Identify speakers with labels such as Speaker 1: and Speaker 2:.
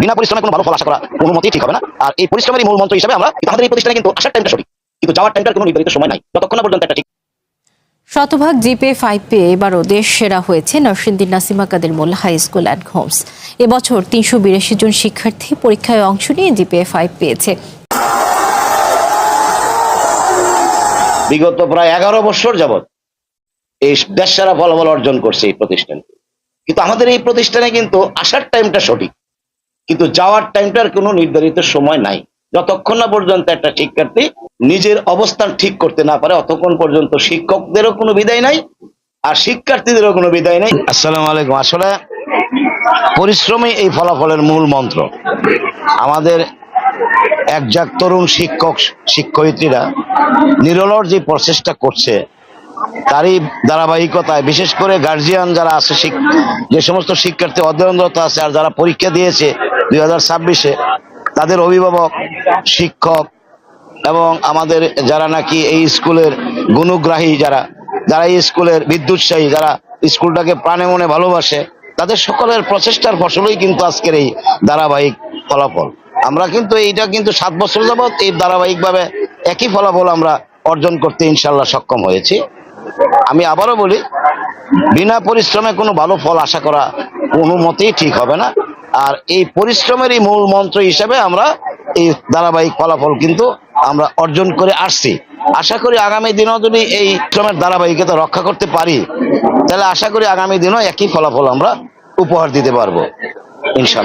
Speaker 1: বিনা পরিশ্রমে কোনো ভালো ফল আশা করা কোনো মতেই ঠিক হবে না। আর এই পরিশ্রমেরই মূল মন্ত্র হিসেবে আমরা আমাদের এই প্রতিষ্ঠানে কিন্তু আসার টাইমটা সঠিক, কিন্তু যাওয়ার টাইমটার কোনো নির্ধারিত সময় নাই, যতক্ষণ না পর্যন্ত একটা ঠিক।
Speaker 2: শতভাগ জিপে 5 পেয়ে এবারও দেশ সেরা হয়েছে নরসিংদীর নাসিমা কাদের মোল্লা হাই স্কুল অ্যান্ড হোমস। এবছর 382 জন শিক্ষার্থী পরীক্ষায় অংশ নিয়ে জিপে 5 পেয়েছে।
Speaker 1: বিগত প্রায় 11 বছর যাবৎ এই দেশ সেরা ফলাফল অর্জন করছে এই প্রতিষ্ঠান, কিন্তু আমাদের এই প্রতিষ্ঠানে কিন্তু আসার টাইমটা সঠিক, কিন্তু যাওয়ার টাইমটার কোনো নির্ধারিত সময় নাই। যতক্ষণ না পর্যন্ত একটা শিক্ষার্থী নিজের অবস্থান ঠিক করতে না পারে, অতক্ষণ পর্যন্ত শিক্ষকদেরও কোনো বিদায় নাই আর শিক্ষার্থীদেরও কোনো বিদায় নাই। আসসালামু আলাইকুম। আসলে পরিশ্রমই এই ফলাফলের মূল মন্ত্র। আমাদের একজাক তরুণ শিক্ষক শিক্ষয়িত্রীরা নিরলস যে প্রচেষ্টা করছে, তারই ধারাবাহিকতায় বিশেষ করে গার্জিয়ান যারা আছে, যে সমস্ত শিক্ষার্থী অধ্যয়নরত আছে আর যারা পরীক্ষা দিয়েছে 2026-এ, তাদের অভিভাবক, শিক্ষক এবং আমাদের যারা নাকি এই স্কুলের গুণগ্রাহী, যারা এই স্কুলের বিদ্যুৎসাহী, যারা স্কুলটাকে প্রাণে মনে ভালোবাসে, তাদের সকলের প্রচেষ্টার ফসলই কিন্তু আজকের এই ধারাবাহিক ফলাফল। আমরা কিন্তু এইটা কিন্তু 7 বছর যাবৎ এই ধারাবাহিকভাবে একই ফলাফল আমরা অর্জন করতে ইনশাল্লাহ সক্ষম হয়েছি। আমি আবারও বলি, বিনা পরিশ্রমে কোনো ভালো ফল আশা করা কোনো মতেই ঠিক হবে না। আর এই পরিশ্রমেরই মূল মন্ত্র হিসেবে আমরা এই ধারাবাহিক ফলাফল কিন্তু আমরা অর্জন করে আসছি। আশা করি আগামী দিনেও যদি এই শ্রমের ধারাবাহিকতা রক্ষা করতে পারি, তাহলে আশা করি আগামী দিনেও একই ফলাফল আমরা উপহার দিতে পারবো ইনশাল্লাহ।